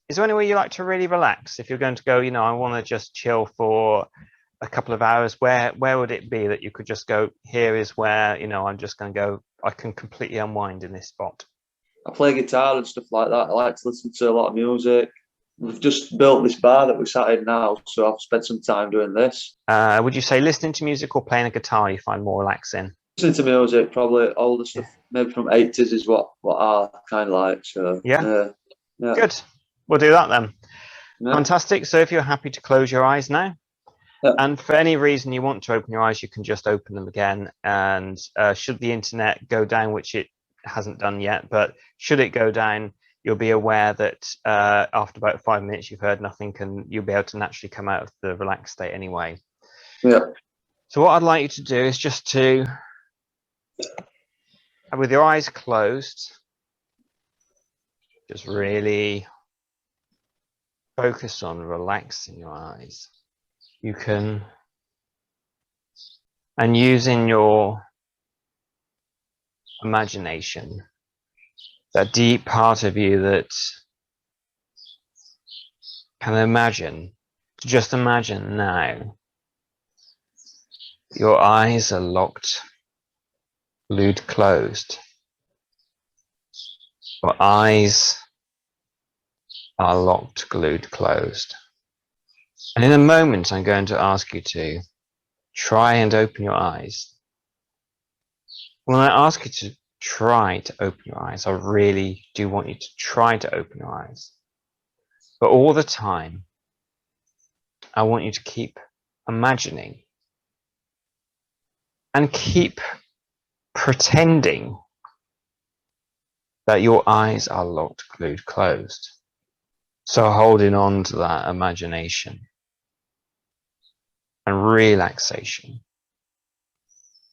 is there anywhere you like to really relax? If you're going to go, you know, I want to just chill for a couple of hours, where would it be that you could just go, here is where, you know, I'm just going to go, I can completely unwind in this spot? I play guitar and stuff like that. I like to listen to a lot of music. We've just built this bar that we're sat in now, so I've spent some time doing this. Would you say listening to music or playing a guitar you find more relaxing? Listening to music, probably older stuff, maybe from 80s is what I kind of like. So Yeah, yeah, good. We'll do that then. yeah. Fantastic. So if you're happy to close your eyes now, Yeah. and for any reason you want to open your eyes, you can just open them again. And should the internet go down, which it hasn't done yet, but should it go down, you'll be aware that after about 5 minutes you've heard nothing, and you'll be able to naturally come out of the relaxed state anyway. Yeah. So what I'd like you to do is just to, with your eyes closed, just really focus on relaxing your eyes. You can, and using your imagination, that deep part of you that can imagine, just imagine now your eyes are locked, glued closed. Your eyes are locked, glued closed. And in a moment, I'm going to ask you to try and open your eyes. When I ask you to try to open your eyes, I really do want you to try to open your eyes. But all the time, I want you to keep imagining and keep pretending that your eyes are locked, glued, closed. So holding on to that imagination and relaxation.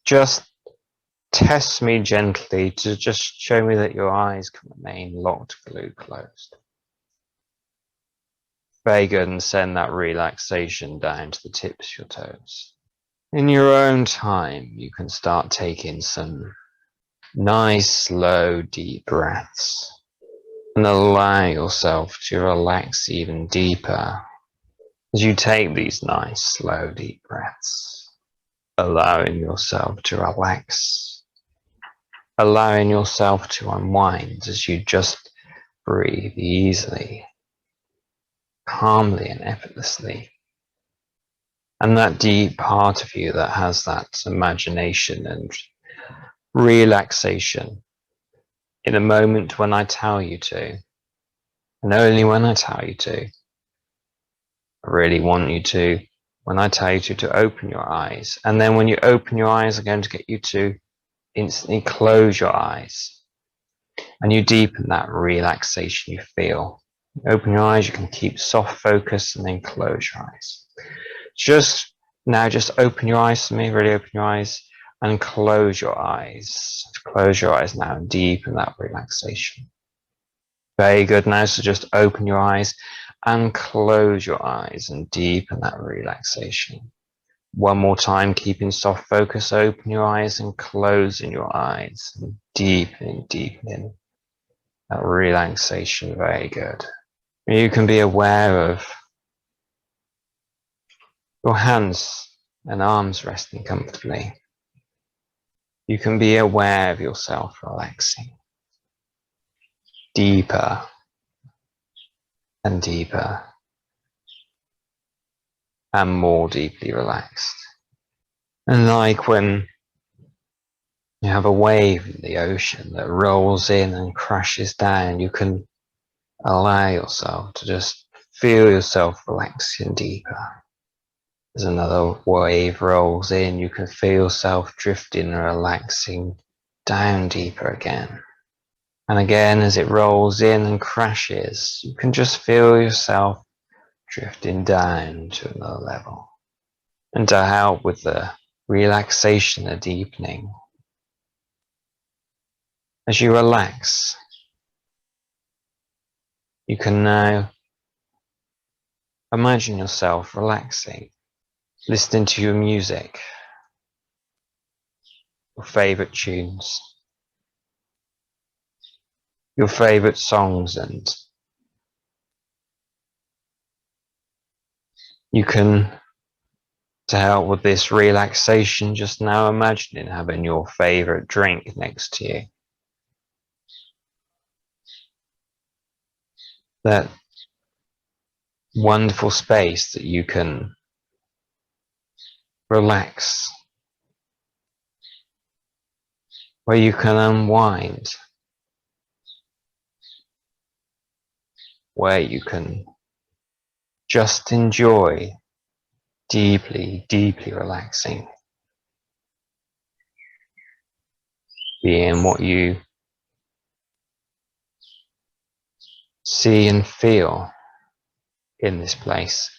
Just test me gently to just show me that your eyes can remain locked, glued, closed. Very good, and send that relaxation down to the tips of your toes. In your own time, you can start taking some nice, slow, deep breaths and allow yourself to relax even deeper as you take these nice, slow, deep breaths, allowing yourself to relax, allowing yourself to unwind as you just breathe easily, calmly and effortlessly. And that deep part of you that has that imagination and relaxation, in a moment when I tell you to, and only when I tell you to, I really want you to, when I tell you to open your eyes. And then when you open your eyes, I'm going to get you to instantly close your eyes. And you deepen that relaxation you feel. Open your eyes, you can keep soft focus and then close your eyes. Just open your eyes to me, really open your eyes and close your eyes. Close your eyes now and deepen that relaxation. Very good. Now, so just open your eyes and close your eyes and deepen that relaxation. One more time, keeping soft focus, open your eyes and closing your eyes and deepening that relaxation. Very good. You can be aware of your hands and arms resting comfortably. You can be aware of yourself relaxing deeper and deeper and more deeply relaxed. And like when you have a wave in the ocean that rolls in and crashes down, you can allow yourself to just feel yourself relaxing deeper. As another wave rolls in, you can feel yourself drifting and relaxing down deeper again. And again, as it rolls in and crashes, you can just feel yourself drifting down to another level. And to help with the relaxation and deepening, as you relax, you can now imagine yourself relaxing, listening to your music, your favorite tunes, your favorite songs, and You can, to help with this relaxation, just now imagining having your favorite drink next to you. That wonderful space that you can relax, where you can unwind, where you can just enjoy deeply, deeply relaxing, being what you see and feel in this place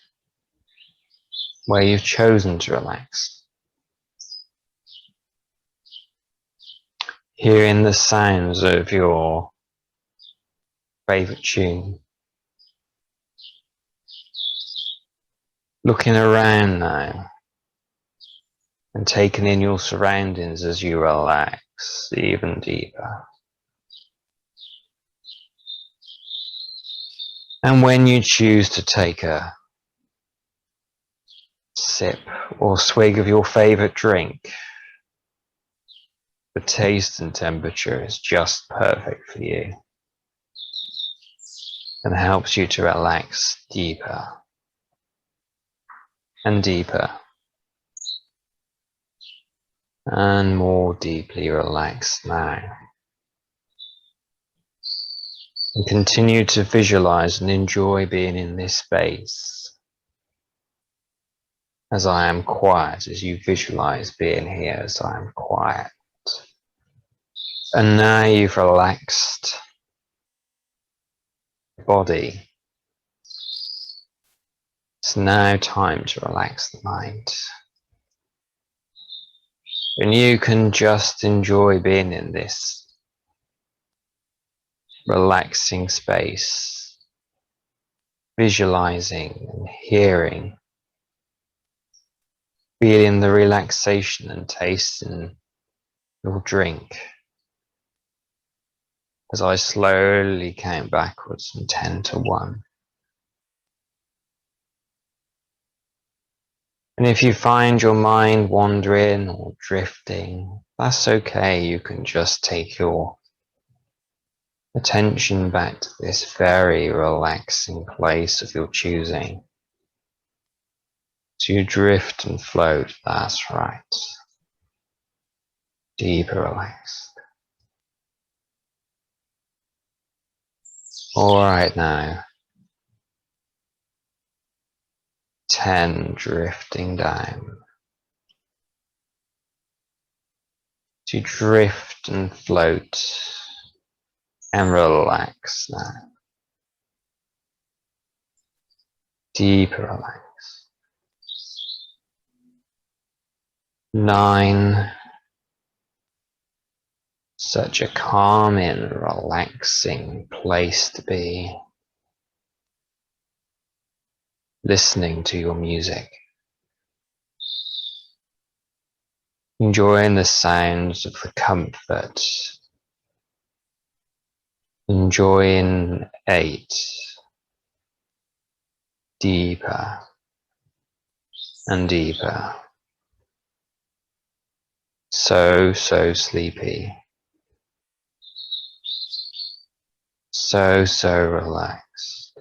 where you've chosen to relax. Hearing the sounds of your favorite tune. Looking around now and taking in your surroundings as you relax even deeper. And when you choose to take a sip or swig of your favorite drink, the taste and temperature is just perfect for you and helps you to relax deeper and deeper and more deeply relaxed now. And continue to visualize and enjoy being in this space as I am quiet, as you visualize being here as I am quiet. And now you've relaxed the body. It's now time to relax the mind. And you can just enjoy being in this relaxing space, visualizing and hearing, feeling the relaxation and tasting your drink. As I slowly count backwards from 10 to 1. And if you find your mind wandering or drifting, that's okay. You can just take your attention back to this very relaxing place of your choosing. So you drift and float, that's right. Deeper relaxed. Alright now. 10 drifting down. To drift and float and relax now. Deeper relax. 9. Such a calming, relaxing place to be. Listening to your music. Enjoying the sounds of the comfort. Enjoying 8. Deeper and deeper. So sleepy. So relaxed.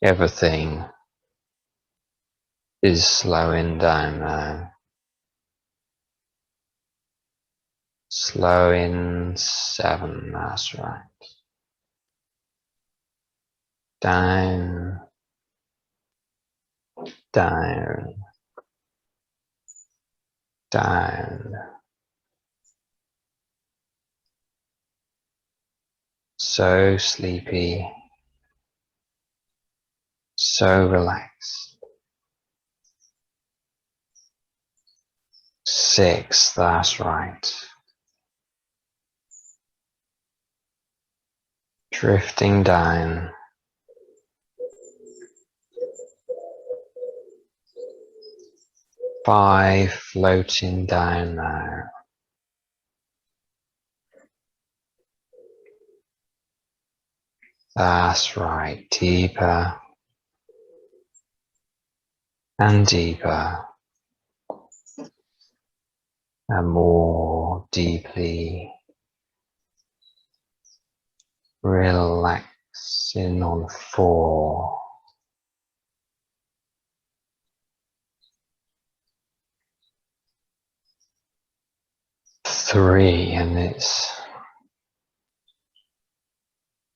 Everything is slowing down now. Slowing 7, that's right. Down, down, down. So sleepy. So relaxed. 6, that's right. Drifting down. 5, floating down now. 'That's right, deeper and deeper and more deeply, relaxing on 4. 3, and it's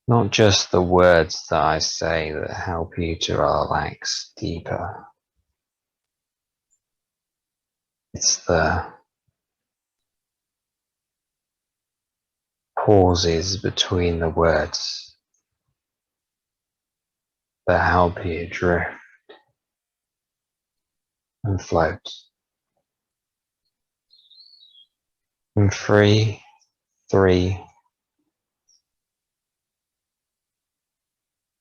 not just the words that I say that help you to relax deeper. It's the pauses between the words that help you drift and float. And 3,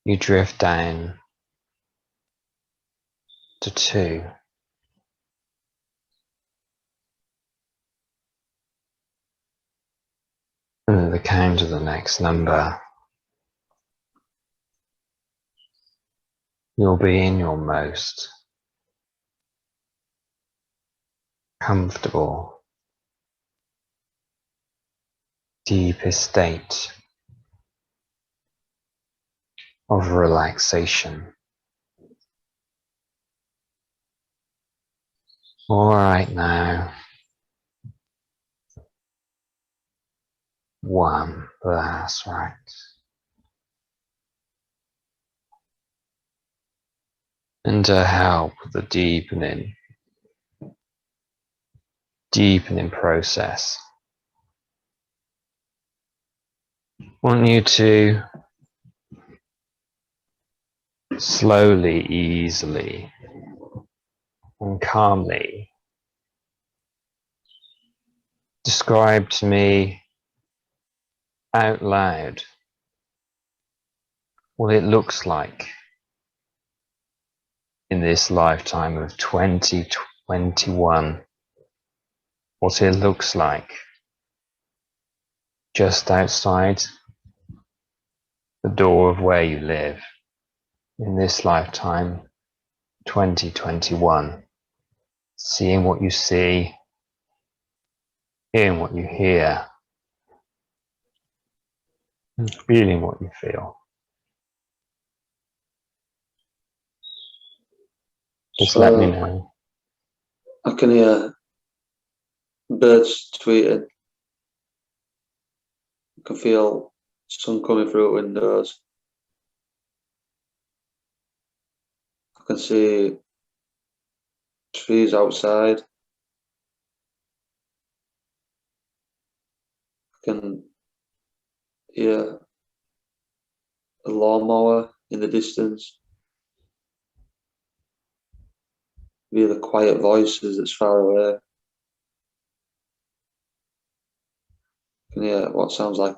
you drift down to 2. And at the count of the next number, you'll be in your most comfortable, deepest state of relaxation. All right, now 1, that's right. And to help with the deepening process, I want you to slowly, easily, and calmly describe to me out loud what it looks like in this lifetime of 2021, what it looks like just outside the door of where you live in this lifetime 2021, seeing what you see, hearing what you hear, and feeling what you feel. Just let me know. I can hear birds tweeting. I can feel sun coming through windows. I can see trees outside. I can hear a lawnmower in the distance. Hear the quiet voices that's far away. I can hear what sounds like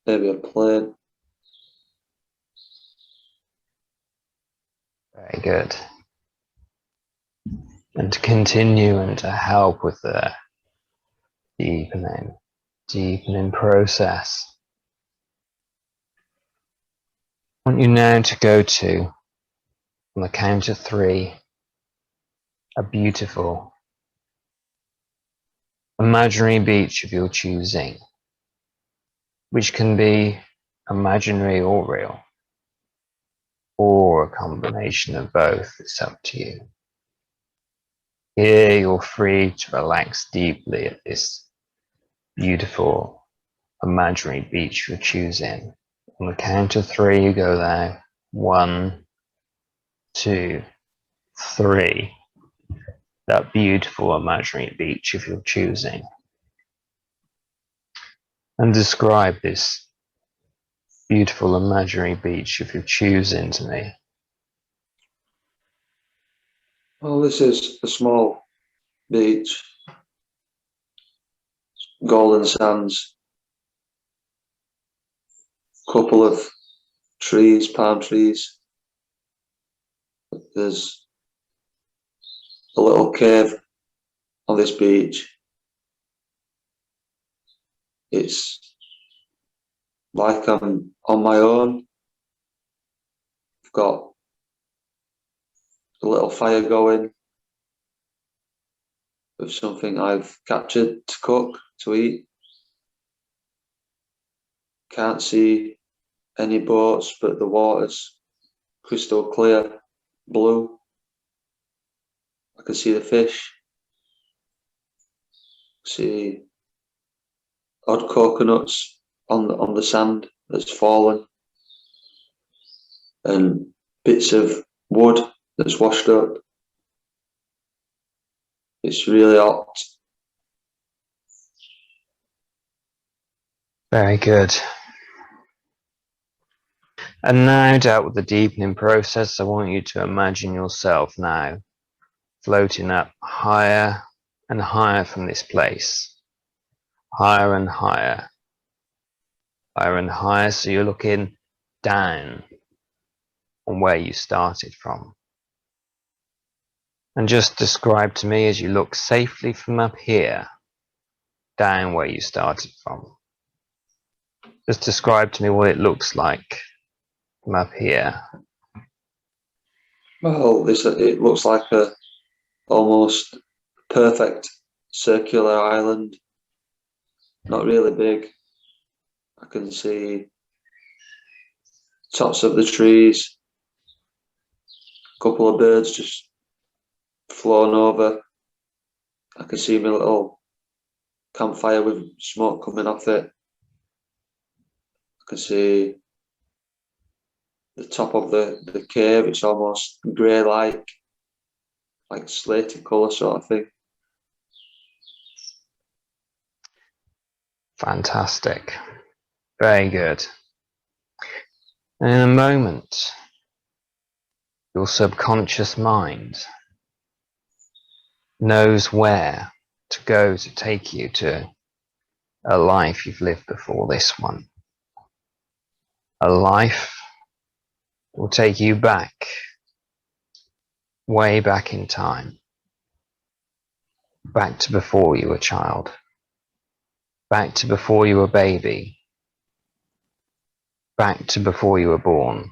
maybe a plane. Very good. And to continue and to help with the deepening process, I want you now to go to, on the count of 3, a beautiful imaginary beach of your choosing, which can be imaginary or real, or a combination of both. It's up to you. Here you're free to relax deeply at this beautiful imaginary beach you're choosing. On the count of 3, you go there. 1, 2, 3. That beautiful imaginary beach of your choosing. And describe this beautiful imaginary beach of your choosing to me. Well, this is a small beach. Golden sands. Couple of trees, palm trees. There's a little cave on this beach. It's like I'm on my own. I've got a little fire going with something I've captured to cook, to eat. Can't see any boats, but the water's crystal clear, blue. I can see the fish. See odd coconuts on the sand that's fallen, and bits of wood that's washed up. It's really hot. Very good. And now, dealt with the deepening process, I want you to imagine yourself now floating up higher and higher from this place. Higher and higher. Higher and higher, so you're looking down on where you started from. And just describe to me, as you look safely from up here, down where you started from. Just describe to me what it looks like from up here. Well, it looks like a almost perfect circular island. Not really big. I can see tops of the trees. A couple of birds just flown over. I can see my little campfire with smoke coming off it. I can see the top of the cave. It's almost grey like slaty colour sort of thing. Fantastic. Very good. And in a moment, your subconscious mind knows where to go to take you to a life you've lived before this one. A life that will take you back, way back in time. Back to before you were a child. Back to before you were a baby. Back to before you were born.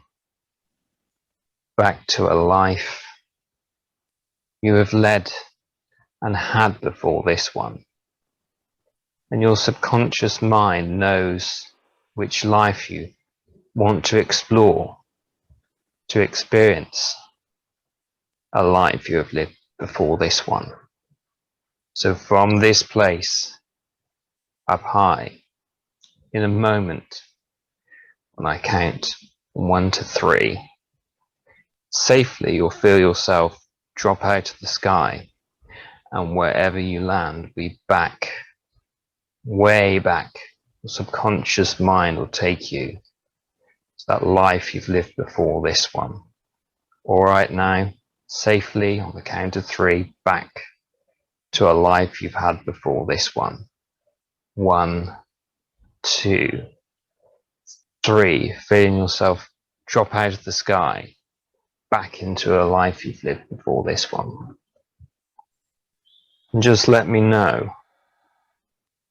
Back to a life you have led and had before this one. And your subconscious mind knows which life you want to explore, to experience a life you have lived before this one. So from this place, up high, in a moment, when I count 1 to 3, safely you'll feel yourself drop out of the sky, and wherever you land, be back, way back. Your subconscious mind will take you to that life you've lived before this one. All right, now, safely on the count of 3, back to a life you've had before this one. 1, 2, 3, feeling yourself drop out of the sky, back into a life you've lived before this one. And just let me know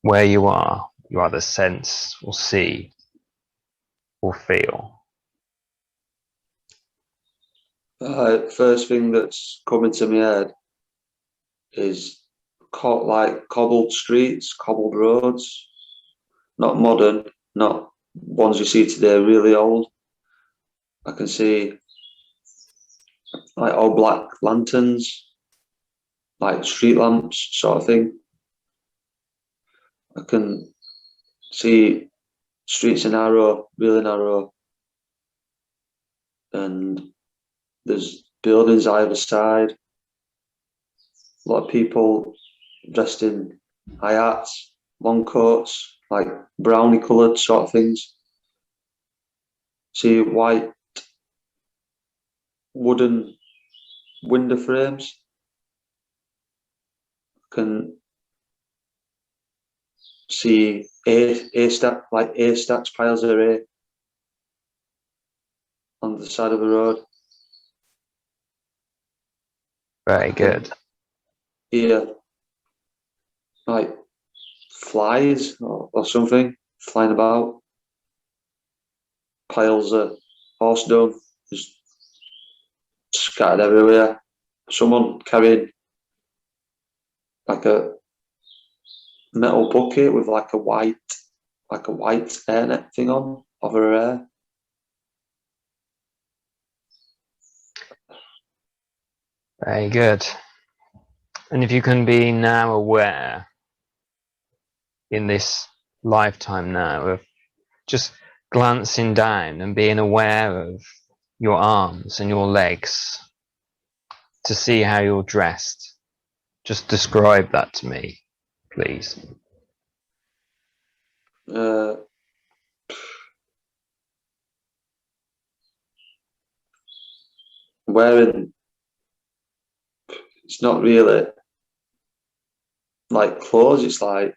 where you either sense or see or feel. First thing that's coming to my head is cobbled streets, cobbled roads. Not modern, not ones you see today, really old. I can see like old black lanterns, like street lamps sort of thing. I can see streets are narrow, really narrow, and there's buildings either side. A lot of people dressed in high hats, long coats, like brownie coloured sort of things. See white wooden window frames. Can see A stacks, piles of A on the side of the road. Very good. Here, like flies or something flying about. Piles of horse dung just scattered everywhere. someone carrying like a metal bucket with like a white hairnet thing on over her hair. Very good. And if you can be now aware in this lifetime now of just glancing down and being aware of your arms and your legs to see how you're dressed, just describe that to me, please. Wearing, it's not really like clothes, it's like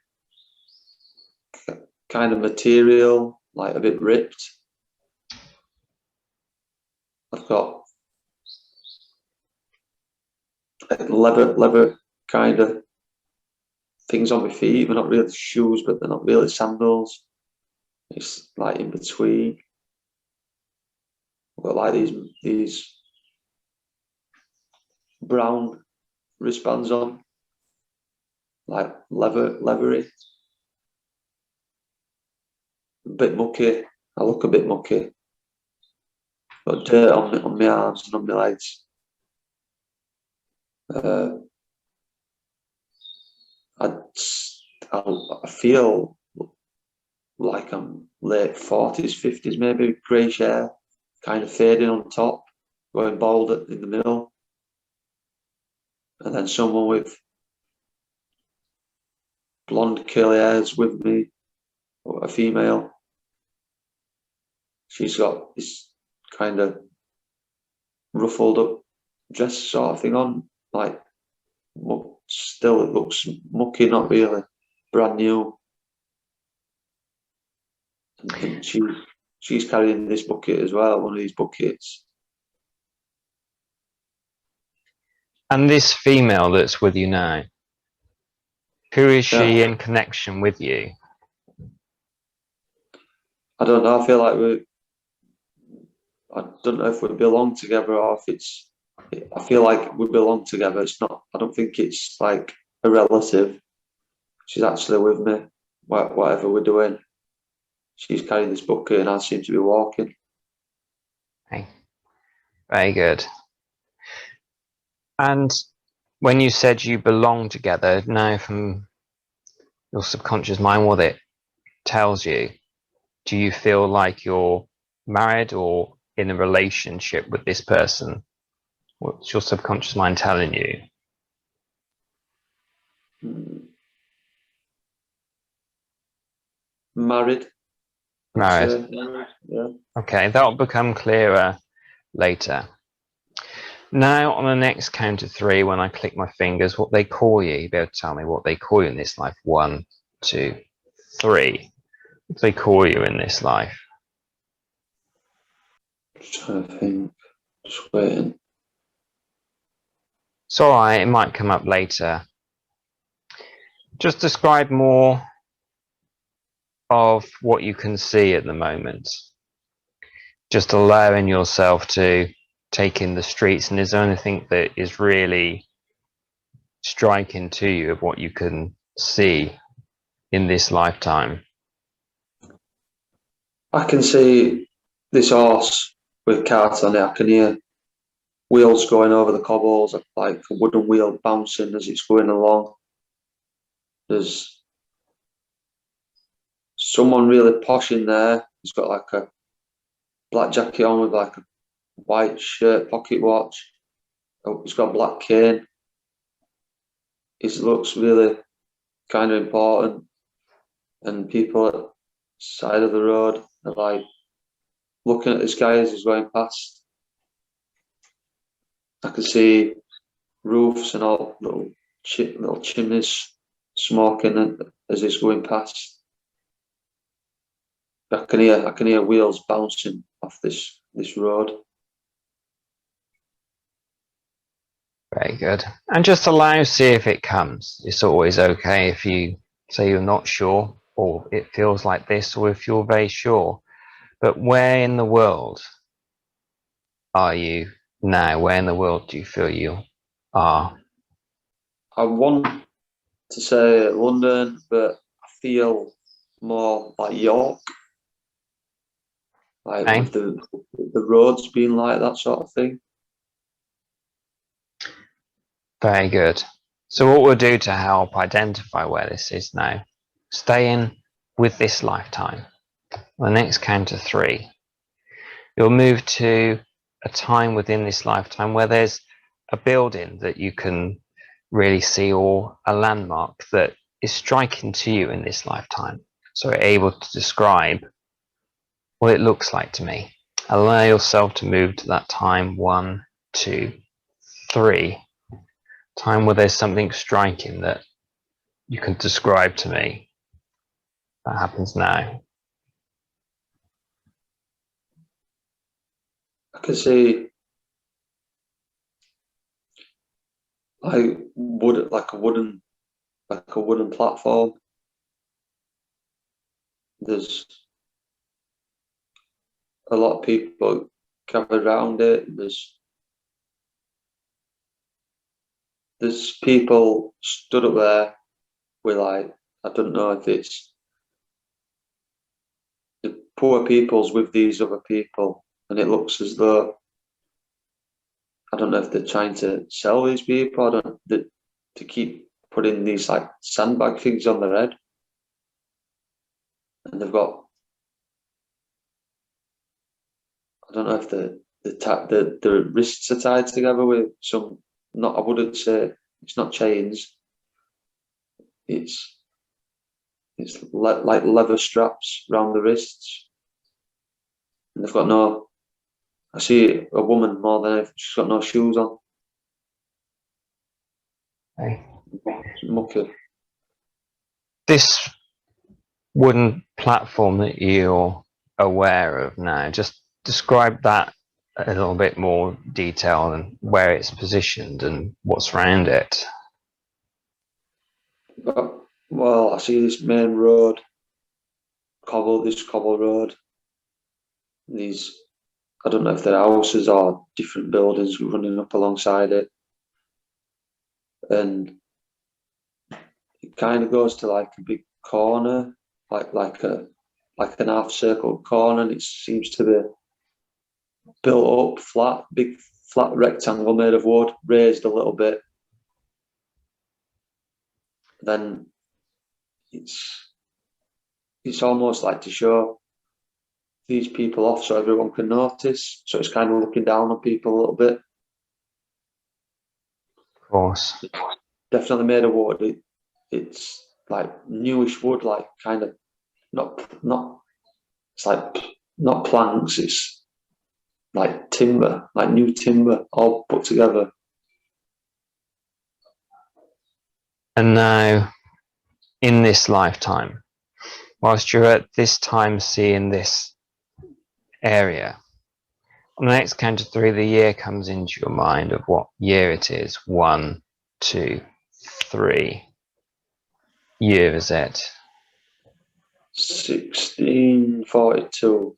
kind of material, like a bit ripped. I've got leather kind of things on my feet. They're not really shoes, but they're not really sandals. It's like in between. I've got like these brown wristbands on, like leathery. A bit mucky. I look a bit mucky. Got dirt on my arms and on my legs. I feel like I'm late 40s, 50s, maybe, greyish hair, kind of fading on top, going bald in the middle. And then someone with blonde curly hairs with me, or a female. She's got this kind of ruffled up dress sort of thing on, like, still it looks mucky, not really, brand new. And she's carrying this bucket as well, one of these buckets. And this female that's with you now, who is she in connection with you? I don't know. I feel like I don't know if we belong together or if I feel like we belong together. It's not, I don't think it's like a relative. She's actually with me, whatever we're doing. She's carrying this bucket and I seem to be walking. Okay. Very good. And when you said you belong together, now from your subconscious mind, what it tells you, do you feel like you're married or in a relationship with this person? What's your subconscious mind telling you? Married. Married. Yeah. Okay, that'll become clearer later. Now, on the next count of three, when I click my fingers, what they call you, you'll be able to tell me what they call you in this life. 1, 2, 3. What do they call you in this life? Just trying to think. Just waiting. It's all right, it might come up later. Just describe more of what you can see at the moment. Just allowing yourself to take in the streets, and is there anything that is really striking to you of what you can see in this lifetime? I can see this horse with cart on it. I can hear wheels going over the cobbles, like a wooden wheel bouncing as it's going along. There's someone really posh in there. He's got like a black jacket on with like a white shirt, pocket watch. Oh, he's got a black cane. He looks really kind of important. And people at the side of the road are like looking at this guy as he's going past. I can see roofs and all little chimneys smoking as he's going past. I can hear wheels bouncing off this road. Very good. And just allow, see if it comes. It's always okay if you say you're not sure, or it feels like this, or if you're very sure. But where in the world are you now? Where in the world do you feel you are? I want to say London, but I feel more like York, like Okay. with the roads being like that sort of thing. Very good. So what we'll do to help identify where this is now, stay in with this lifetime. On the next count of 3, you'll move to a time within this lifetime where there's a building that you can really see, or a landmark that is striking to you in this lifetime. So you're able to describe what it looks like to me. Allow yourself to move to that time. 1, 2, 3. Time where there's something striking that you can describe to me. That happens now. I can see like a wooden platform. There's a lot of people gathered around it. There's people stood up there with, like, I don't know if it's the poor people's with these other people, and it looks as though, I don't know if they're trying to sell these people. To keep putting these like sandbag things on their head, and they've got, I don't know if the wrists are tied together with some, not, I wouldn't say it's not chains. It's like leather straps around the wrists, and they've got no. I see a woman more than anything. She's got no shoes on. Okay. It's mucky. This wooden platform that you're aware of now, just describe that a little bit more detail and where it's positioned and what's around it. Well, I see this main road, this cobble road. These, I don't know if they're houses or different buildings running up alongside it, and it kind of goes to like a big corner, like an half circle corner, and it seems to be built up flat, big flat rectangle made of wood, raised a little bit. Then it's almost like to show these people off so everyone can notice. So it's kind of looking down on people a little bit. Of course. Definitely made of wood. It's like newish wood, like kind of not. It's like not planks. It's like timber, like new timber, all put together. And now, in this lifetime, whilst you're at this time seeing this area, on the next count of 3, the year comes into your mind of what year it is. 1, 2, 3. Year is it? 1642.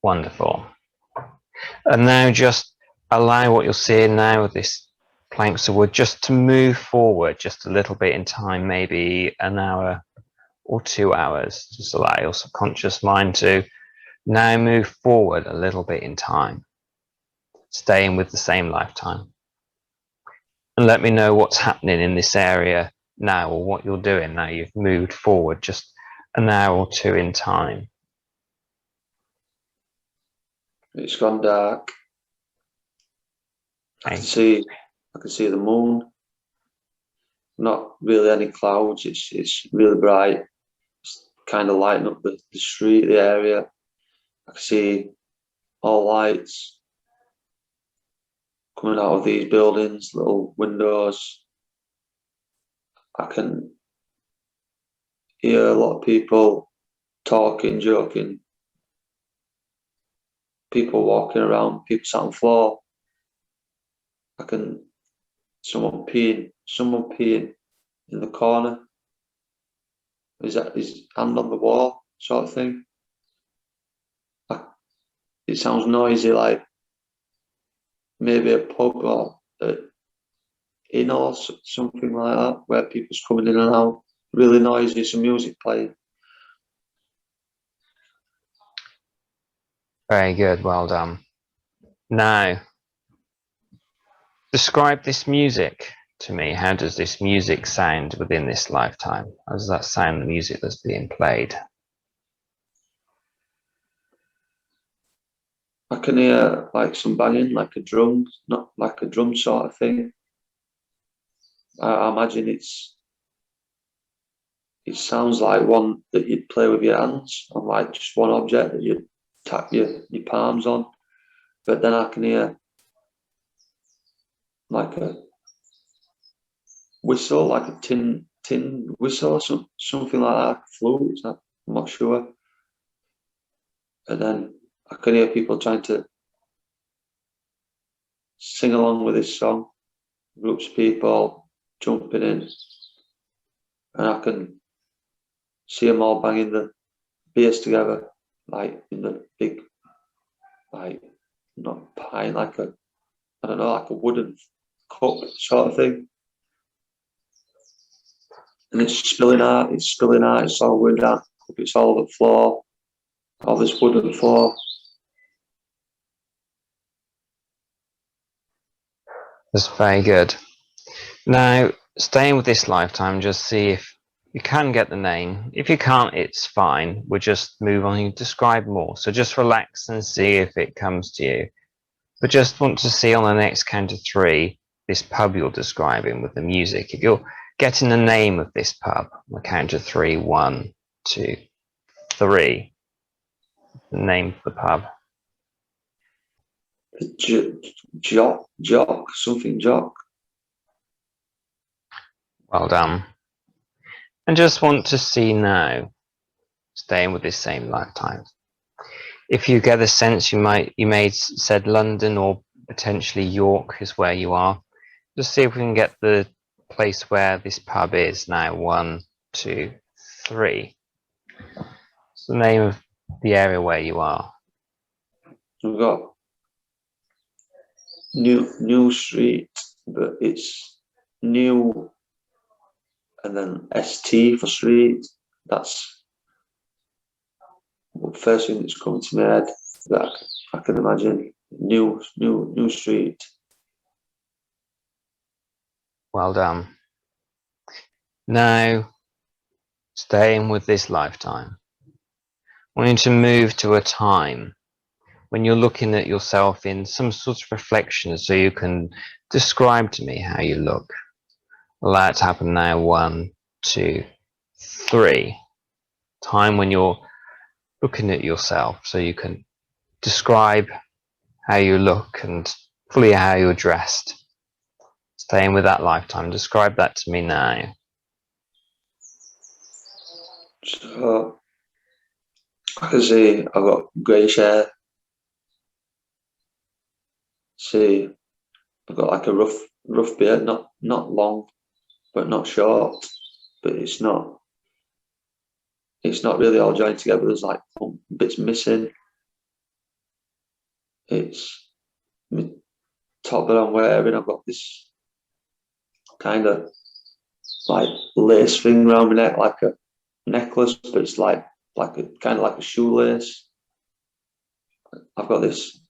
Wonderful. And now just allow what you're seeing now with this planks of wood just to move forward just a little bit in time, maybe an hour or 2 hours. Just allow your subconscious mind to now move forward a little bit in time, staying with the same lifetime. And let me know what's happening in this area now, or what you're doing now you've moved forward just an hour or 2 in time. It's gone dark. Okay. I can see the moon. Not really any clouds. It's really bright. It's kind of lighting up the street, the area. I can see all lights coming out of these buildings, little windows. I can hear a lot of people talking, joking. People walking around, people sat on the floor. Someone peeing in the corner. Is that his hand on the wall, sort of thing? It sounds noisy, like maybe a pub or inn or something like that, where people's coming in and out, really noisy, some music playing. Very good, well done. Now, describe this music to me. How does this music sound within this lifetime? How does that sound, the music that's being played? I can hear like some banging, like a drum, not like a drum sort of thing. I imagine it sounds like one that you'd play with your hands on, like just one object that you'd tap your palms on. But then I can hear like a whistle, like a tin whistle or something like that, flute. I'm not sure. And then I can hear people trying to sing along with this song, groups of people jumping in, and I can see them all banging the beers together, like in the big, like not pie, like a, I don't know, like a wooden cup sort of thing. And it's spilling out, it's all going down, it's all over the floor, all this wooden floor. That's very good. Now, staying with this lifetime, just see if you can get the name. If you can't, it's fine. We'll just move on and describe more. So just relax and see if it comes to you. But just want to see on the next count of 3, this pub you're describing with the music. If you're getting the name of this pub, on the count of 3, 1, 2, 3, the name of the pub. Jock, something Jock. Well done. And just want to see now, staying with this same lifetime. If you get a sense you may said London or potentially York is where you are, just see if we can get the place where this pub is now. 1, 2, 3. What's the name of the area where you are? We've got New Street, but it's New and then ST for street. That's the first thing that's coming to my head that I can imagine. New Street. Well done. Now, staying with this lifetime, I want you to move to a time when you're looking at yourself in some sort of reflection, so you can describe to me how you look. Allow it to happen now. 1, 2, 3. Time when you're looking at yourself, so you can describe how you look and fully how you're dressed. Staying with that lifetime, describe that to me now. So I can see I've got greyish hair. See, I've got like a rough beard, not long, but not short. But it's not really all joined together. There's like bits missing. It's my top that I'm wearing. I've got this kind of like lace thing around my neck, like a necklace, but it's like a kind of like a shoelace. I've got this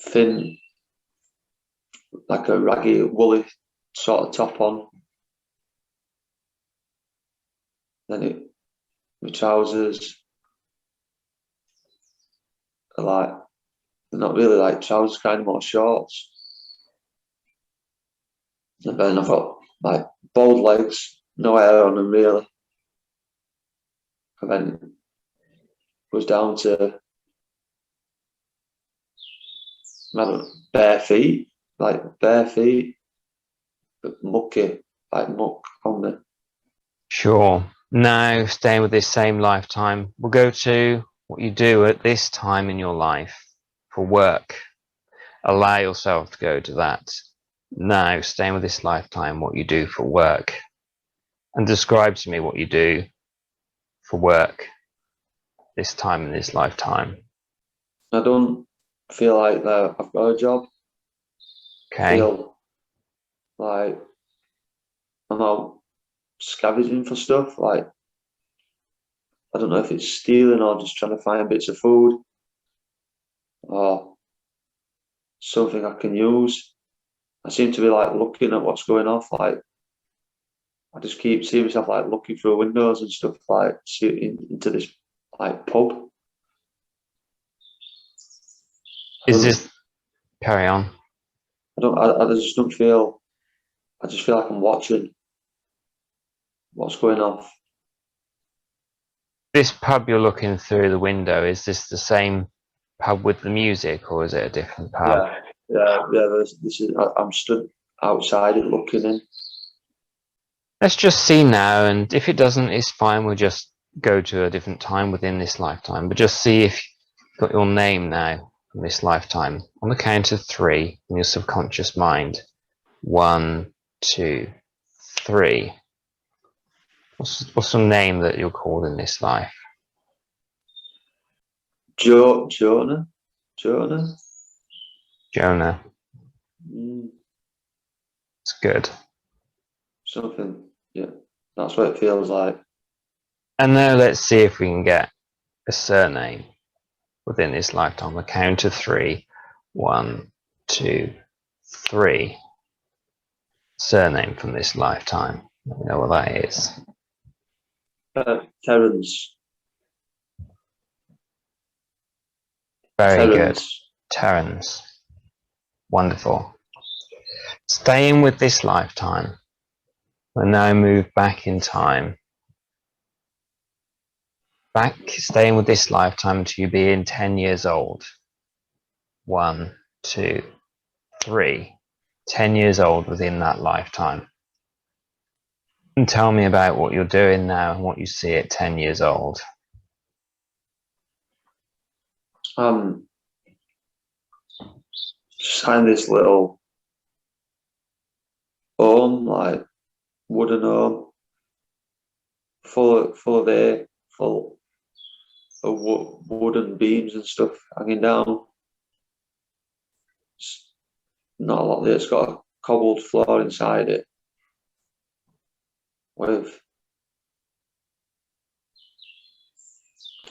thin, like a raggy, woolly sort of top on. Then my trousers are like, they're not really like trousers, kind of more shorts. And then I've got like bald legs, no hair on them really. And then it goes down to, I don't know, bare feet, but mucky, like muck on me. Sure. Now, staying with this same lifetime, we'll go to what you do at this time in your life for work. Allow yourself to go to that. Now, staying with this lifetime, what you do for work. And describe to me what you do for work this time in this lifetime. I don't feel like that I've got a job. I Okay. feel like I'm out scavenging for stuff. Like, I don't know if it's stealing or just trying to find bits of food or something I can use. I seem to be like looking at what's going off. Like, I just keep seeing myself like looking through windows and stuff, like into this like pub. Is this, carry on. I just don't feel. I just feel like I'm watching what's going off. This pub you're looking through the window, is this the same pub with the music, or is it a different pub? Yeah. This is. I'm stood outside it looking in. Let's just see now, and if it doesn't, it's fine. We'll just go to a different time within this lifetime. But just see if you've got your name now from this lifetime. On the count of 3 in your subconscious mind. 1, 2, 3. What's your name that you're called in this life? Jonah. Jonah. Mm, It's good. something. Yeah, that's what it feels like. And now let's see if we can get a surname within this lifetime. A count of 3. 1, 2, 3. Surname from this lifetime. Let me know what that is. Terence. Very good. Terence. Terence. Wonderful. Staying with this lifetime. We'll now move back in time. Staying with this lifetime to you being 10 years old. 1, 2, 3. 10 years old within that lifetime. And tell me about what you're doing now and what you see at 10 years old. Just find this little home, like wooden home, full of air, full of wooden beams and stuff hanging down. It's not a lot there. It's got a cobbled floor inside it with,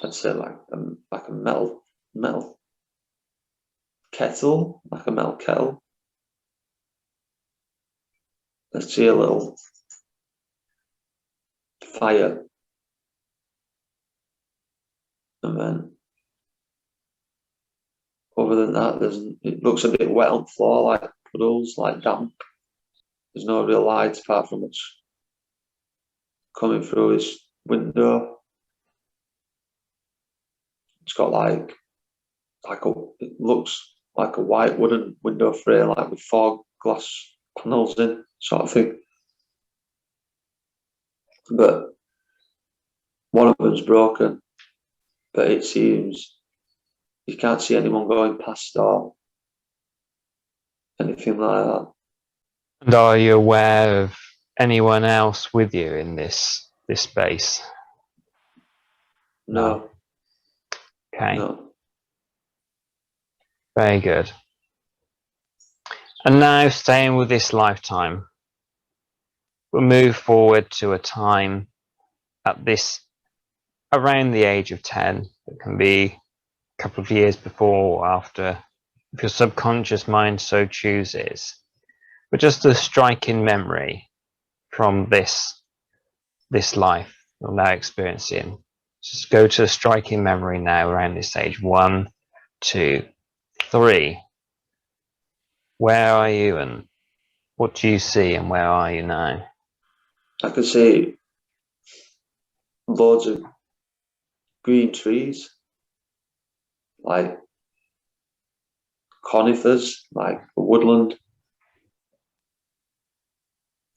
I'd say, like a metal kettle, like a metal kettle. Let's see a little fire, and then other than that, it looks a bit wet on the floor, like puddles, like damp. There's no real light apart from what's coming through his window. It's got it looks like a white wooden window frame, like with 4 glass panels in, sort of thing. But one of them's broken, but it seems you can't see anyone going past or anything like that. And are you aware of anyone else with you in this space? No. Okay. No. Very good. And now, staying with this lifetime, we'll move forward to a time around the age of 10. It can be a couple of years before or after, if your subconscious mind so chooses. But just a striking memory from this life you're now experiencing. Just go to a striking memory now around this age. 1, 2, 3. Where are you and what do you see and where are you now? I can see loads of green trees, like conifers, like a woodland.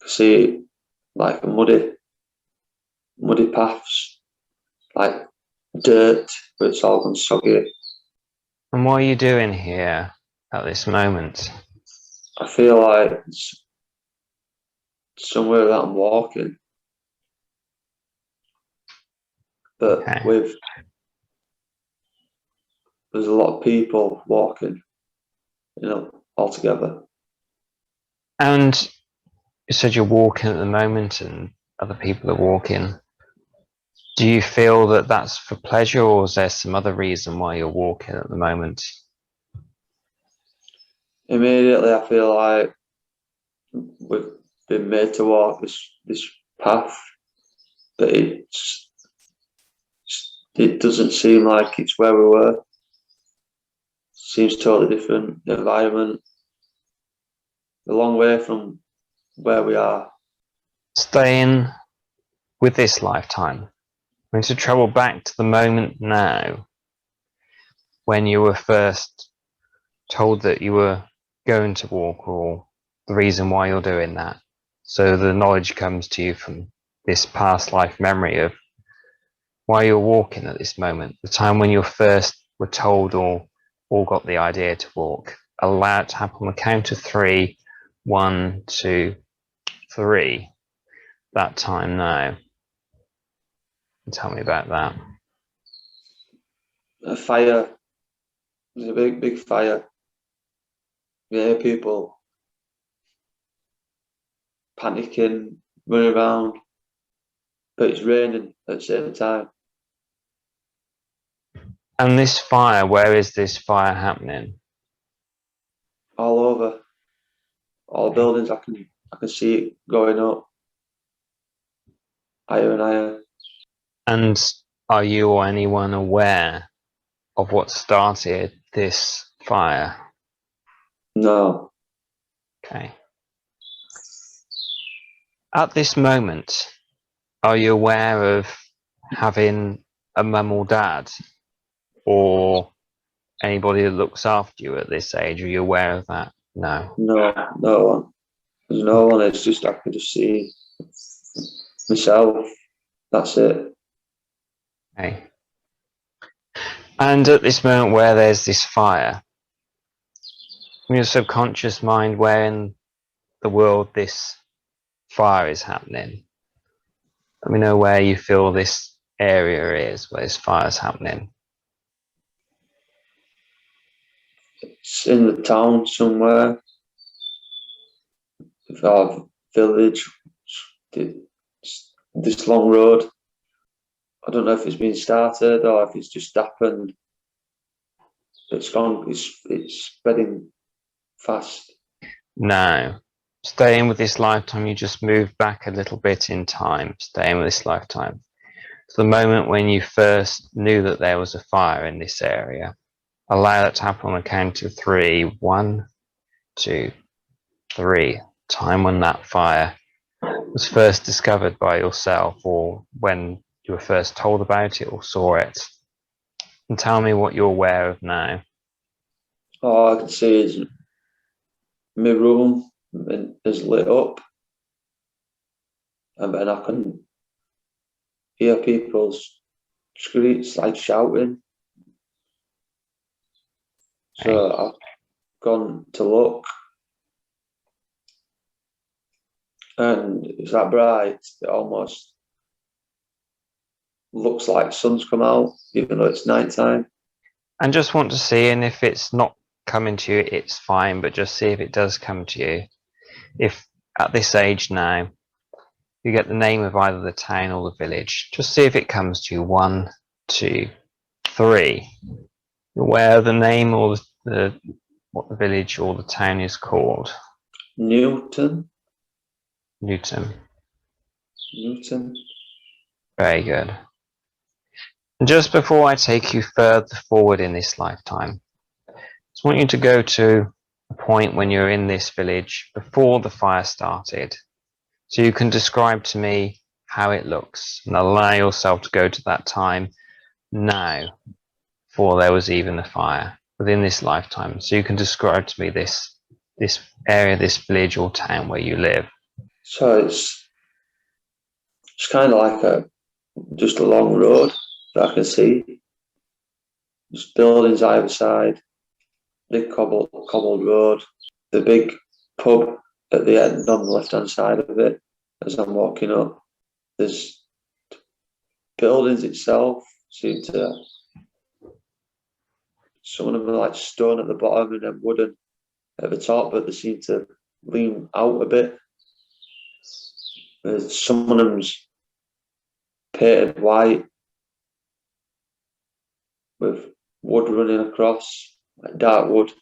I can see like muddy paths, like dirt, but it's all gone soggy. And what are you doing here at this moment? I feel like it's somewhere that I'm walking, but Okay. there's a lot of people walking, all together. And you said you're walking at the moment and other people are walking. Do you feel that that's for pleasure, or is there some other reason why you're walking at the moment? Immediately, I feel like we've been made to walk this path, but it doesn't seem like it's where we were. It seems totally different environment, a long way from where we are. Staying with this lifetime, I'm going to travel back to the moment now when you were first told that you were going to walk, or the reason why you're doing that. So the knowledge comes to you from this past life memory of why you're walking at this moment, the time when you first were told or got the idea to walk. Allow it to happen on the count of 3. 1, 2, 3. That time now. Tell me about that. A fire. There's a big fire. Yeah, people panicking, running around, but it's raining at the same time. And this fire, where is this fire happening? All over, all buildings. I can see it going up, higher and higher. And are you or anyone aware of what started this fire? No. Okay. At this moment, are you aware of having a mum or dad, or anybody that looks after you at this age? Are you aware of that? No. No one. There's no one. It's just I can just see myself. That's it. Okay. And at this moment where there's this fire, in your subconscious mind, where in the world this fire is happening, let me know where you feel this area is, where this fire is happening. It's in the town somewhere. Our village. This long road. I don't know if it's been started or if it's just happened. It's gone. It's spreading fast. Now, staying with this lifetime, you just move back a little bit in time, staying with this lifetime. To the moment when you first knew that there was a fire in this area. Allow that to happen on a count of 3. 1, 2, 3. Time when that fire was first discovered by yourself, or when you were first told about it or saw it. And tell me what you're aware of now. All I can see is my room is lit up, and then I can hear people's screams, like shouting. So I've gone to look, and it's that bright, it almost looks like sun's come out, even though it's night time. And just want to see, and if it's not coming to you, it's fine, but just see if it does come to you. If at this age now, you get the name of either the town or the village, just see if it comes to you. 1, 2, 3. You're aware of the name or what the village or the town is called? Newton. Very good. And just before I take you further forward in this lifetime, I just want you to go to a point when you're in this village before the fire started. So you can describe to me how it looks, and allow yourself to go to that time now, before there was even a fire, within this lifetime. So you can describe to me this area, this village or town where you live. So it's kind of like just a long road that I can see. There's buildings either side, big cobbled road, the big pub at the end on the left hand side of it as I'm walking up. There's buildings itself seem to, some of them are like stone at the bottom and then wooden at the top, but they seem to lean out a bit. Some of them's painted white with wood running across, like dark wood.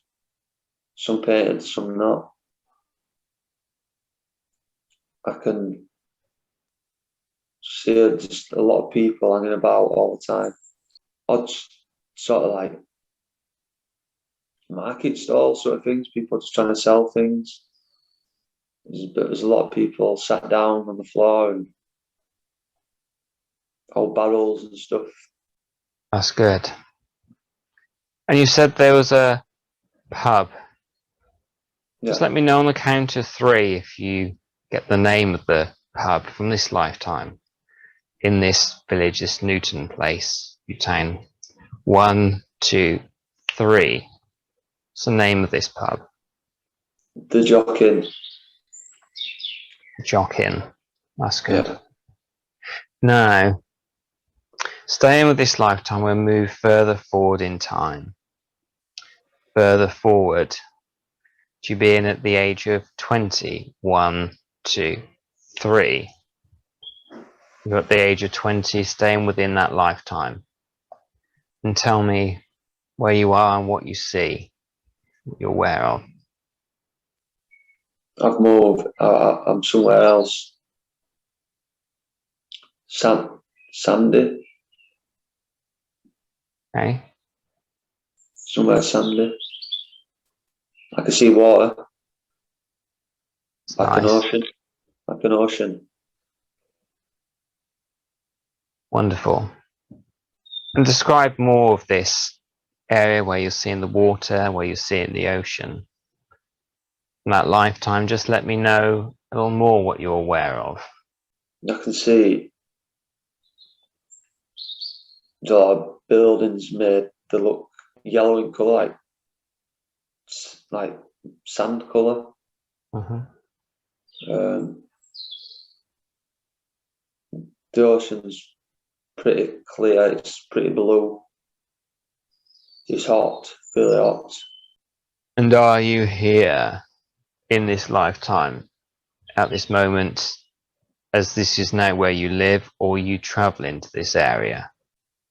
Some painted, some not. I can see just a lot of people hanging about all the time. Odd sort of like market stall sort of things, people just trying to sell things. There's a lot of people sat down on the floor and old barrels and stuff. That's good. And you said there was a pub. Just let me know on the count of 3 if you get the name of the pub from this lifetime in this village, this Newton place, Newtown. 1, 2, 3. What's the name of this pub? The Jockin. Jockin. That's good. Yeah. Now, staying with this lifetime, we'll move further forward in time. Further forward to being at the age of 20. 1, 2, 3. You're at the age of 20, staying within that lifetime. And tell me where you are and what you see, what you're aware of. I've moved. I'm somewhere else. Sandy. Okay? Somewhere sandy. I can see water. Like an ocean. Like an ocean. Wonderful. And describe more of this area where you're seeing the water, where you're seeing the ocean. In that lifetime, just let me know a little more what you're aware of. I can see there are buildings made that look yellow in colour, like sand colour. The ocean's pretty clear, it's pretty blue. It's hot, really hot. And are you here in this lifetime, at this moment, as this is now where you live, or you travel into this area?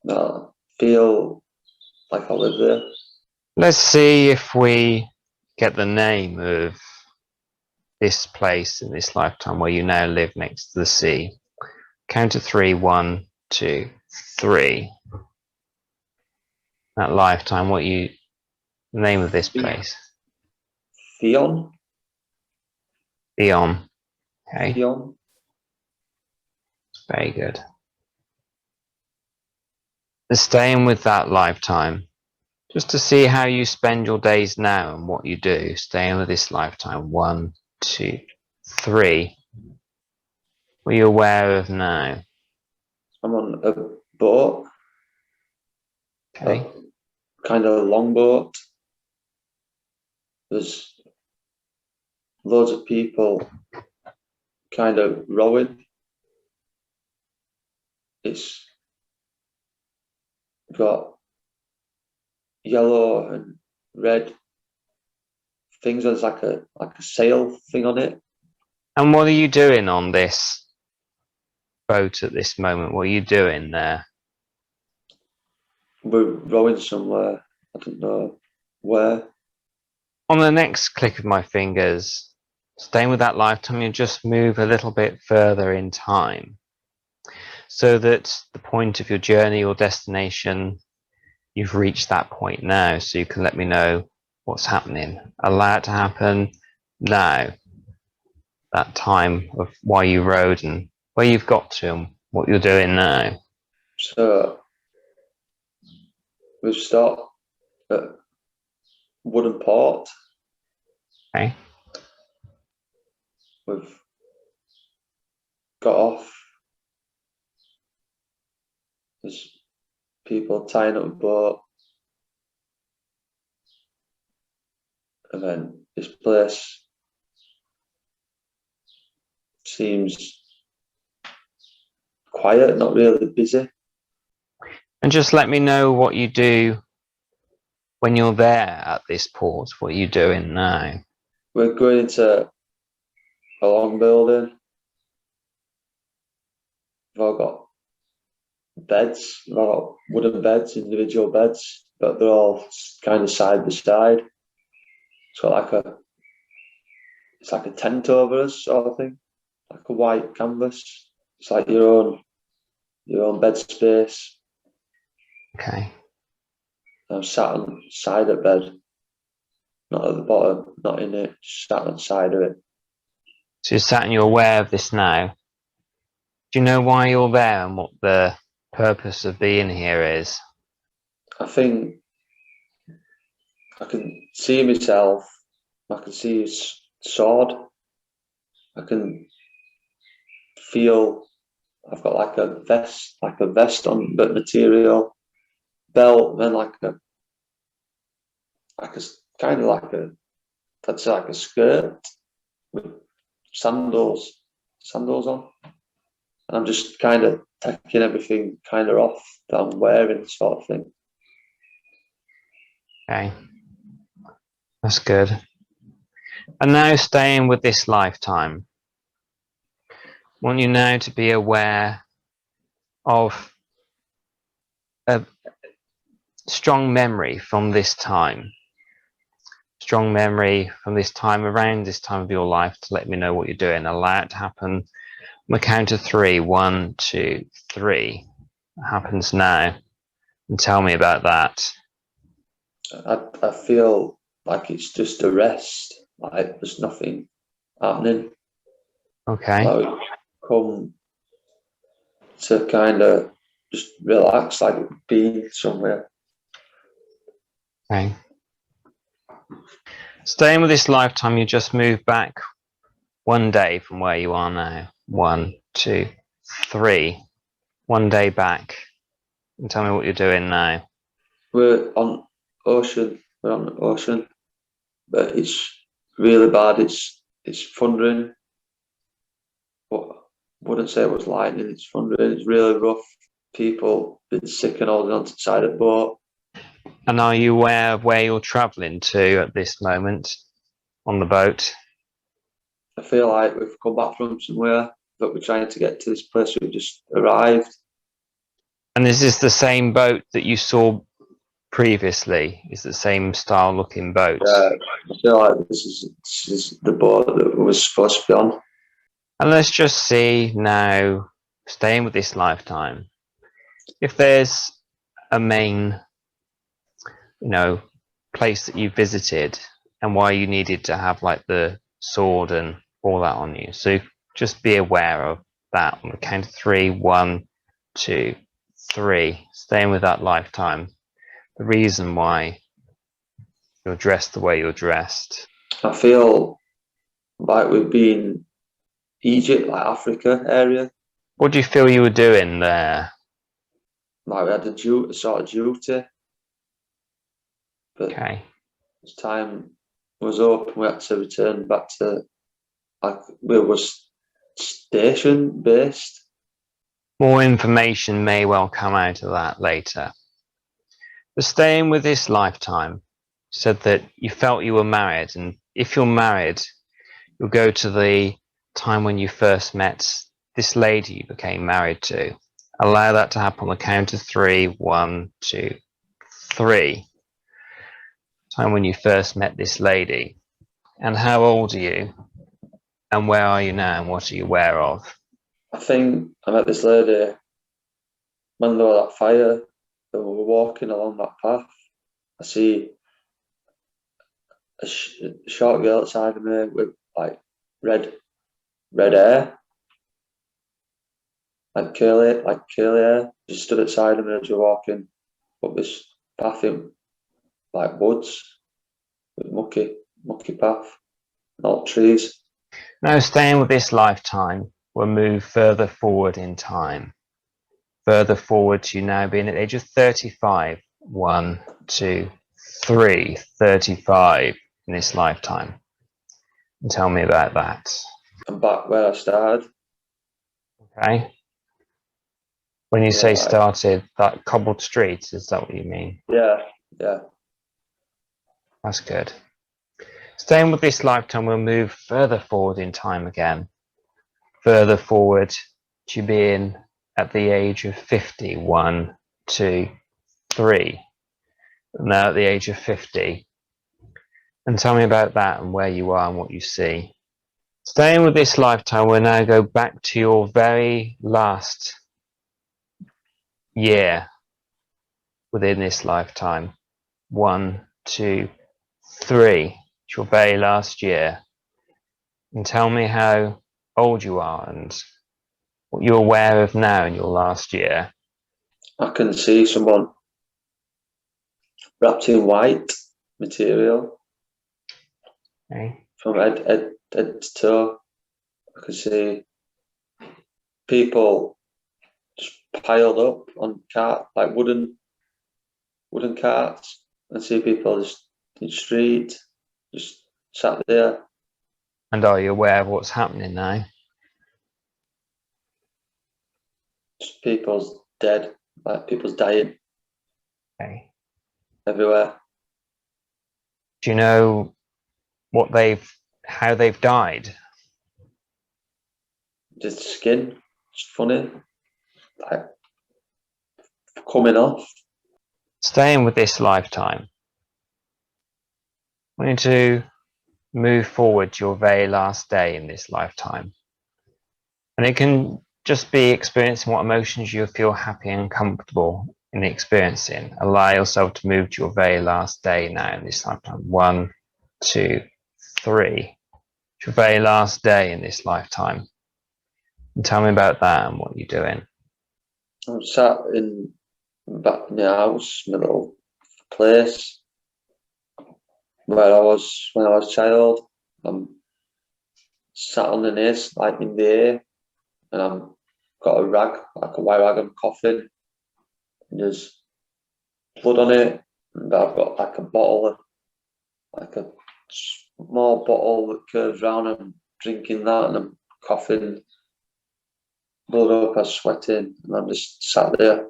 No, I feel like I live there. Let's see if we get the name of this place in this lifetime where you now live next to the sea. Count to 3. 1, 2, 3. That lifetime, the name of this place? Theon. Theon. Okay. Theon. Very good. Staying with that lifetime, just to see how you spend your days now and what you do. Staying with this lifetime. 1, 2, 3. What are you aware of now? I'm on a boat. Okay. A kind of long boat. There's loads of people kind of rowing. It's got yellow and red things. There's like a sail thing on it. And what are you doing on this boat at this moment? What are you doing there? We're rowing somewhere. I don't know where. On the next click of my fingers, staying with that lifetime, you just move a little bit further in time, so that the point of your journey or destination, you've reached that point now, so you can let me know what's happening. Allow it to happen now. That time of why you rode and where you've got to and what you're doing now. So we've stopped at Wooden Port. Okay. We've got off. There's people tying up a boat. And then this place seems quiet, not really busy. And just let me know what you do when you're there at this port. What are you doing now? We're going into a long building. We've all got beds. We've all got wooden beds, individual beds, but they're all kind of side by side. It's got it's like a tent over us, sort of thing, like a white canvas. It's like your own bed space. Okay. I'm sat on the side of bed, not at the bottom, not in it, just sat on the side of it. So you're sat and you're aware of this now. Do you know why you're there and what the purpose of being here is? I think I can see myself. I can see his sword. I can feel I've got like a vest on, but material belt, and like a kind of like a that's like a skirt with sandals on. And I'm just kind of taking everything kind of off that I'm wearing, sort of thing. Okay. That's good. And now staying with this lifetime, I want you now to be aware of a strong memory from this time. Strong memory from this time, around this time of your life, to let me know what you're doing. Allow it to happen on the count of 3. 1, 2, 3. It happens now. And tell me about that. I feel like it's just a rest, like there's nothing happening. Okay. Like we come to kind of just relax, like being somewhere. Okay. Staying with this lifetime, you just move back 1 day from where you are now. 1, 2, 3. 1 day back. And tell me what you're doing now. We're on ocean. We're on the ocean, but it's really bad. It's thundering. But I wouldn't say it was lightning. It's thundering. It's really rough. People been sick and holding onto the side of the boat. And are you aware of where you're travelling to at this moment on the boat? I feel like we've come back from somewhere, but we're trying to get to this place we've just arrived. And is this the same boat that you saw previously? Is it the same style looking boat? I feel like this is the boat that we were supposed to be on. And let's just see now, staying with this lifetime, if there's a main, place that you visited and why you needed to have like the sword and all that on you. So just be aware of that on the count of 3. 1, 2, 3. Staying with that lifetime. The reason why you're dressed the way you're dressed. I feel like we've been Egypt, like Africa area. What do you feel you were doing there? Like we had a sort of duty, but Okay. as time was up, we had to return back to like we was station based. More information may well come out of that later. But staying with this lifetime, said that you felt you were married, and if you're married, you'll go to the time when you first met this lady you became married to. Allow that to happen on the count of 3. 1, 2, 3. Time when you first met this lady. And how old are you? And where are you now? And what are you aware of? I think I met this lady when there was that fire, and we were walking along that path. I see a short girl outside of me with like red hair, like curly hair. She stood outside of me as we were walking up this path in like woods with mucky path, not trees. Now, staying with this lifetime, we'll move further forward in time. Further forward to you now being at the age of 35. 1, 2, 3. 35 in this lifetime. And tell me about that. I'm back where I started. Okay. When you say started, that cobbled streets, is that what you mean? Yeah. That's good. Staying with this lifetime, we'll move further forward in time again. Further forward to being at the age of 50. 1, 2, 3. Now at the age of 50. And tell me about that and where you are and what you see. Staying with this lifetime, we'll now go back to your very last year within this lifetime. 1, 2, 3. It's your very last year. And tell me how old you are and what you're aware of now in your last year. I can see someone wrapped in white material. Okay. From head to toe. I can see people just piled up on like wooden carts. I see people just in the street, just sat there. And are you aware of what's happening now? Just people's dead, like people's dying. Okay. Everywhere. Do you know how they've died? Just skin, just funny, like coming off. Staying with this lifetime, I want you to move forward to your very last day in this lifetime. And it can just be experiencing what emotions you feel happy and comfortable in experiencing. Allow yourself to move to your very last day now in this lifetime. 1, 2, 3. It's your very last day in this lifetime. And tell me about that and what you're doing. I'm sat back in the house, my little place where I was when I was a child. I'm sat on the nest, like in the air, and I've got a rag, like a white rag, I'm coughing. And there's blood on it, and I've got like a bottle, like a small bottle that curves round. I'm drinking that, and I'm coughing, blood up, I'm sweating, and I'm just sat there.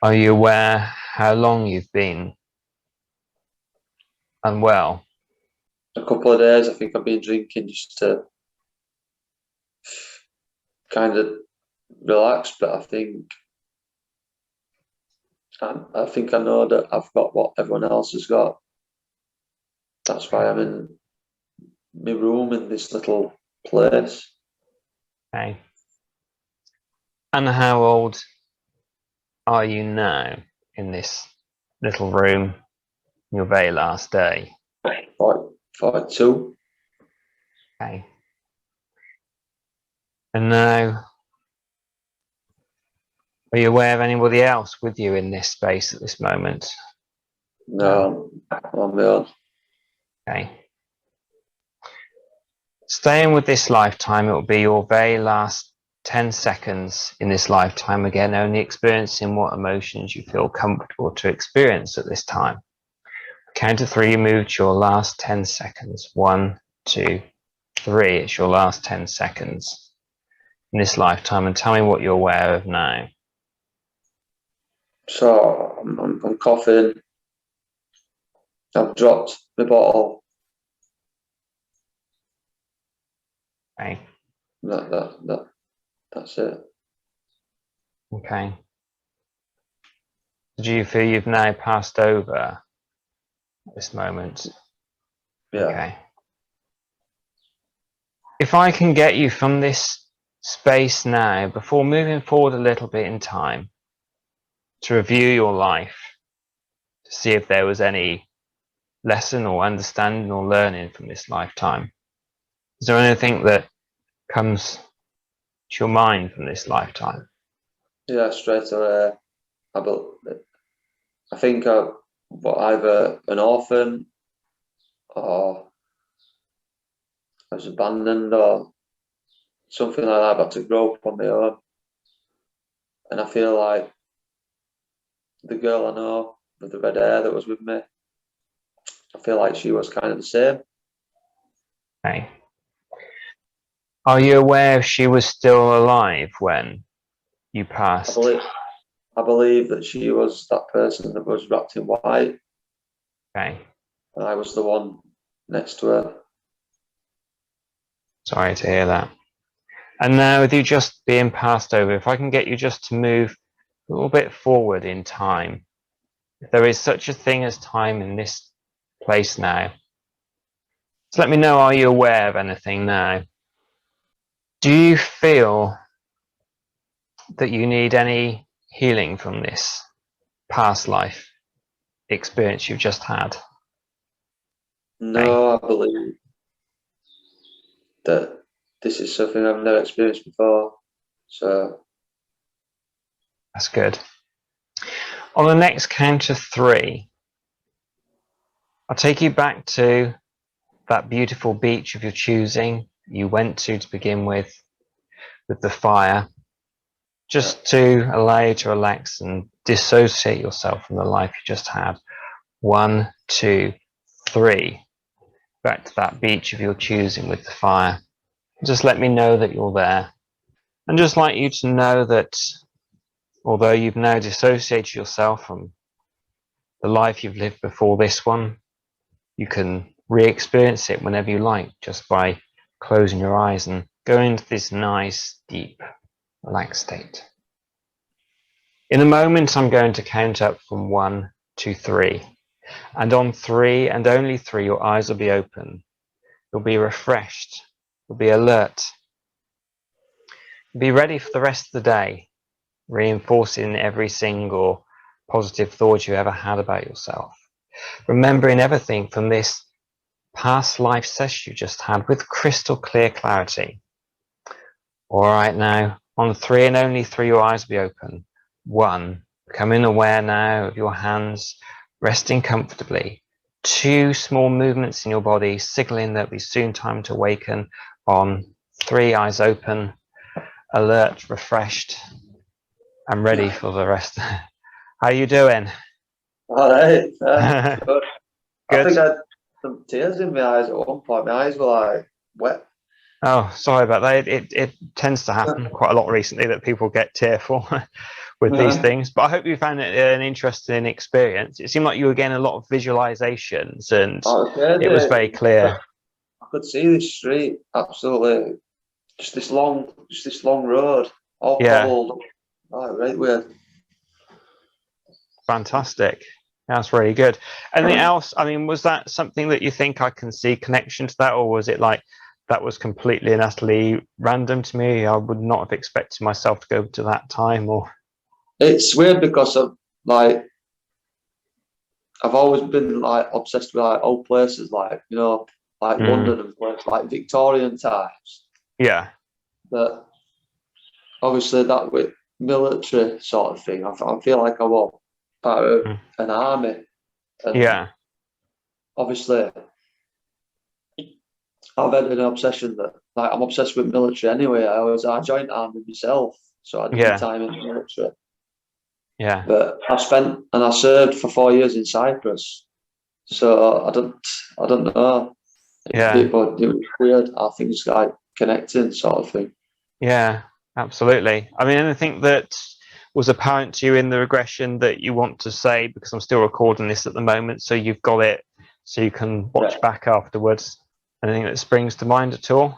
Are you aware how long you've been unwell? A couple of days, I think I've been drinking just to kind of relax, but I think I know that I've got what everyone else has got. That's why I'm in my room in this little place. Okay. And how old are you now in this little room, your very last day? 42. Okay. And now, are you aware of anybody else with you in this space at this moment? No, I'm on my own. Okay. Staying with this lifetime, it will be your very last 10 seconds in this lifetime, again, only experiencing what emotions you feel comfortable to experience at this time. Count to 3, you move to your last 10 seconds. 1, 2, 3. It's your last 10 seconds in this lifetime, and tell me what you're aware of now. So I'm coughing. I've dropped the bottle. Okay. That's it. Okay. Do you feel you've now passed over at this moment? Yeah. Okay. If I can get you from this space now, before moving forward a little bit in time, to review your life, to see if there was any lesson or understanding or learning from this lifetime. Is there anything that comes to your mind from this lifetime? Yeah, straight away. I think I was either an orphan or I was abandoned or something like that. I had to grow up on my own. And I feel like the girl I know with the red hair that was with me, I feel like she was kind of the same. Okay. Are you aware if she was still alive when you passed? I believe that she was that person that was wrapped in white. Okay. I was the one next to her. Sorry to hear that. And now with you just being passed over, if I can get you just to move a little bit forward in time. If there is such a thing as time in this place now, just let me know, are you aware of anything now? Do you feel that you need any healing from this past life experience you've just had? No, I believe that this is something I've never experienced before. So That's good. On the next count of 3, I'll take you back to that beautiful beach of your choosing you went to begin with the fire, just to allow you to relax and dissociate yourself from the life you just had. 1, 2, 3. Back to that beach of your choosing with the fire. Just let me know that you're there. And just like you to know that although you've now dissociated yourself from the life you've lived before this one, you can re-experience it whenever you like, just by closing your eyes and going into this nice, deep, relaxed state. In a moment, I'm going to count up from 1 to 3. And on 3 and only 3, your eyes will be open. You'll be refreshed. You'll be alert. You'll be ready for the rest of the day, reinforcing every single positive thought you ever had about yourself. Remembering everything from this past life session you just had with crystal clear clarity. All right, now, on 3 and only 3, your eyes will be open. 1, becoming aware now of your hands resting comfortably. 2 small movements in your body, signaling that it'll be soon time to awaken. On 3, eyes open, alert, refreshed, and ready for the rest. How are you doing? all right, good. Good. I think I had some tears in my eyes at one point. My eyes were like wet. Oh, sorry about that. It tends to happen quite a lot recently that people get tearful with these things. But I hope you found it an interesting experience. It seemed like you were getting a lot of visualizations, and it was very clear. I could see this street absolutely, just this long road, all cobbled. Oh, right, weird. Fantastic. That's really good. Anything else? I mean, was that something that you think I can see connection to that, or was it like that was completely and utterly random to me? I would not have expected myself to go to that time. Or it's weird because of like I've always been like obsessed with like old places, like like London and places like Victorian times. Yeah. But obviously that with military sort of thing, I feel like I was part of an army. And obviously I've had an obsession that like I'm obsessed with military anyway. I joined army myself, so I did my time in the military. Yeah. But I served for 4 years in Cyprus. So I don't know. It was weird how things like connecting sort of thing. Yeah, absolutely. I mean, anything that was apparent to you in the regression that you want to say, because I'm still recording this at the moment, so you've got it so you can watch back afterwards. Anything that springs to mind at all?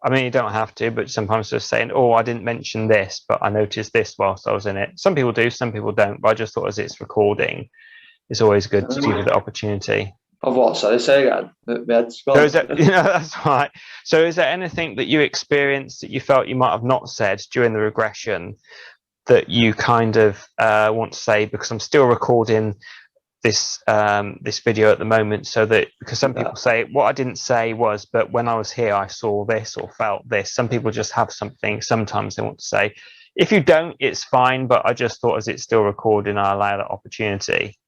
I mean, you don't have to, but sometimes just saying, oh, I didn't mention this, but I noticed this whilst I was in it. Some people do, some people don't, but I just thought as it's recording, it's always good to give you the opportunity. Of what? Sorry, say again. So is that, that's right. So is there anything that you experienced that you felt you might have not said during the regression that you kind of want to say? Because I'm still recording this this video at the moment, so that because some people say what I didn't say was, but when I was here I saw this or felt this. Some people just have something sometimes they want to say. If you don't, it's fine, but I just thought as it's still recording, I allow that opportunity.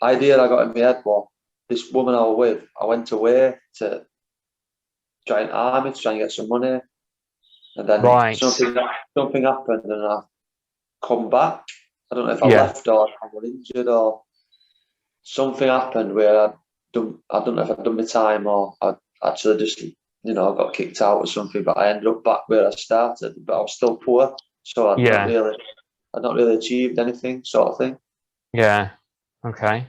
Idea I got in my head was this woman I was with, I went away to join army to try and get some money, and then something happened and I come back. I don't know if I left or I got injured or something happened where I don't know if I'd done my time or I actually just got kicked out or something, but I ended up back where I started, but I was still poor, so I'd not really achieved anything sort of thing. Yeah. Okay.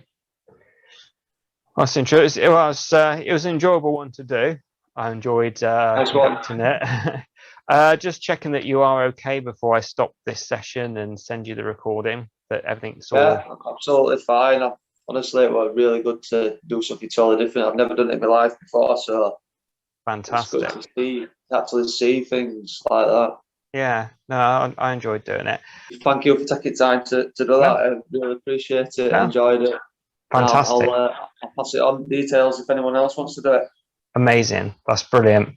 That's interesting. It was an enjoyable one to do. I enjoyed conducting it. Just checking that you are okay before I stop this session and send you the recording. That everything's all Yeah, absolutely fine. Honestly, it was really good to do something totally different. I've never done it in my life before, so fantastic. it's good to actually see things like that. Yeah, no, I enjoyed doing it. Thank you for taking time to do that. I really appreciate it. No. Enjoyed it. Fantastic. I'll pass it on details if anyone else wants to do it. Amazing. That's brilliant.